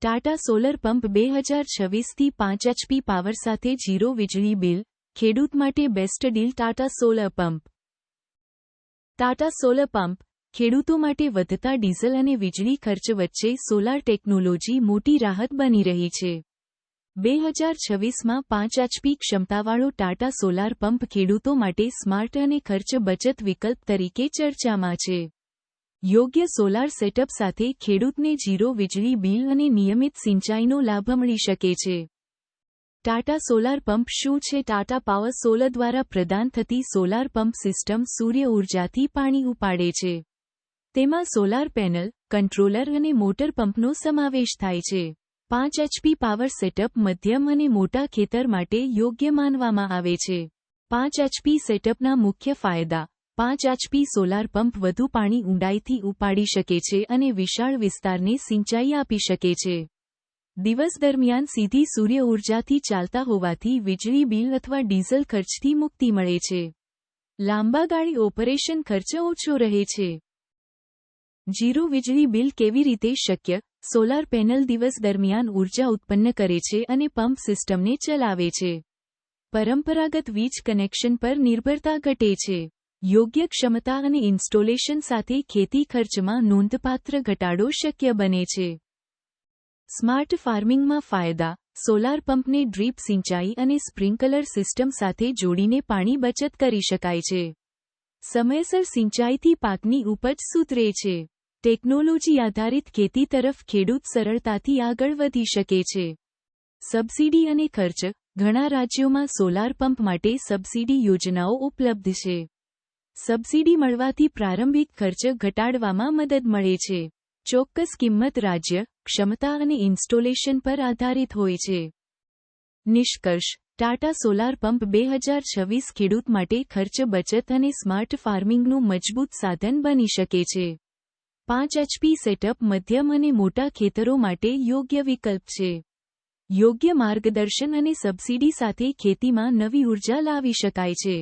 Tata solar pump 2026થી 5 HP power સાથે 0 વીજળી બિલ, ખેડૂત માટે best deal. Tata solar pump. Tata solar pump, ખેડૂતો માટે વધતા ડીઝલ અને વીજળી ખર્ચ વચ્ચે સોલાર ટેકનોલોજી મોટી રાહત બની રહી છે. 2026માં 5 HP ક્ષમતાવાળો ટાટા સોલાર પંપ ખેડૂતો માટે સ્માર્ટ અને ખર્ચ બચત વિકલ્પ તરીકે ચર્ચામાં છે. યોગ્ય સોલાર સેટઅપ સાથે ખેડૂતને 0 વીજળી બિલ અને નિયમિત સિંચાઈનો લાભ મળી શકે છે. ટાટા સોલાર પંપ શું છે? ટાટા પાવર સોલર દ્વારા પ્રદાન થતી સોલાર પંપ સિસ્ટમ સૂર્ય ઉર્જાથી પાણી ઉપાડે છે. તેમાં સોલાર પેનલ, કંટ્રોલર અને મોટર પંપનો સમાવેશ થાય છે. 5 HP પાવર સેટઅપ મધ્યમ અને મોટા ખેતર માટે યોગ્ય માનવામાં આવે છે. 5 HP સેટઅપના મુખ્ય ફાયદા: 5 HP સોલાર પંપ વધુ પાણી ઊંડાઈથી ઉપાડી શકે છે અને વિશાળ વિસ્તારને સિંચાઈ આપી શકે છે. દિવસ દરમિયાન સીધી સૂર્ય ઉર્જાથી ચાલતા હોવાથી વીજળી બિલ અથવા ડીઝલ ખર્ચથી મુક્તિ મળે છે. લાંબા ગાળી ઓપરેશન ખર્ચ ઓછો રહે છે. 0 વીજળી બિલ કેવી રીતે શક્ય? સોલાર પેનલ દિવસ દરમિયાન ઉર્જા ઉત્પન્ન કરે છે અને પંપ સિસ્ટમને ચલાવે છે. પરંપરાગત વીજ કનેક્શન પર નિર્ભરતા ઘટે છે. યોગ્ય ક્ષમતા અને ઇન્સ્ટોલેશન સાથે ખેતી ખર્ચમાં નોંધપાત્ર ઘટાડો શક્ય બને છે. સ્માર્ટ ફાર્મિંગમાં ફાયદા: સોલાર પંપને ડ્રીપ સિંચાઈ અને સ્પ્રિંકલર સિસ્ટમ સાથે જોડીને પાણી બચત કરી શકાય છે. સમયસર સિંચાઈથી પાકની ઉપજ સુધરે છે. ટેકનોલોજી આધારિત ખેતી તરફ ખેડૂત સરળતાથી આગળ વધી શકે છે. સબસિડી અને ખર્ચ: ઘણા રાજ્યોમાં સોલાર પંપ માટે સબસિડી યોજનાઓ ઉપલબ્ધ છે. સબસિડી મળવાથી પ્રારંભિક ખર્ચ ઘટાડવામાં મદદ મળે છે. ચોક્કસ કિંમત રાજ્ય, ક્ષમતા અને ઇન્સ્ટોલેશન પર આધારિત હોય છે. નિષ્કર્ષ: ટાટા સોલાર પંપ 2026 ખેડૂત માટે ખર્ચ બચત અને સ્માર્ટ ફાર્મિંગનું મજબૂત સાધન બની શકે છે. 5 HP સેટઅપ મધ્યમ અને મોટા ખેતરો માટે યોગ્ય વિકલ્પ છે. યોગ્ય માર્ગદર્શન અને સબસિડી સાથે ખેતીમાં નવી ઉર્જા લાવી શકાય છે.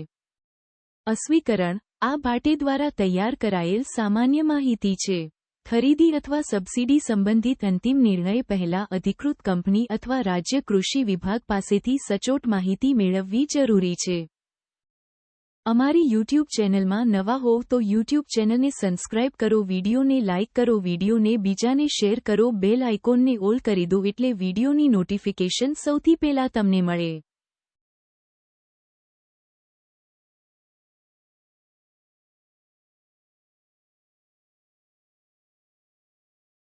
અસ્વીકરણ: આ ભાટે દ્વારા તૈયાર કરાયેલ સામાન્ય માહિતી છે. ખરીદી અથવા સબસિડી સંબંધિત અંતિમ નિર્ણય પહેલા અધિકૃત કંપની અથવા રાજ્ય કૃષિ વિભાગ પાસેથી સચોટ માહિતી મેળવવી જરૂરી છે. અમારી યુટ્યુબ ચેનલમાં નવા હોવ તો યુટ્યુબ ચેનલને સબસ્ક્રાઇબ કરો, વિડીયોને લાઇક કરો, વિડીયોને બીજાને શેર કરો, બેલ આઇકોનને ઓલ કરી દો એટલે વિડીયોની નોટિફિકેશન સૌથી પહેલા તમને મળે.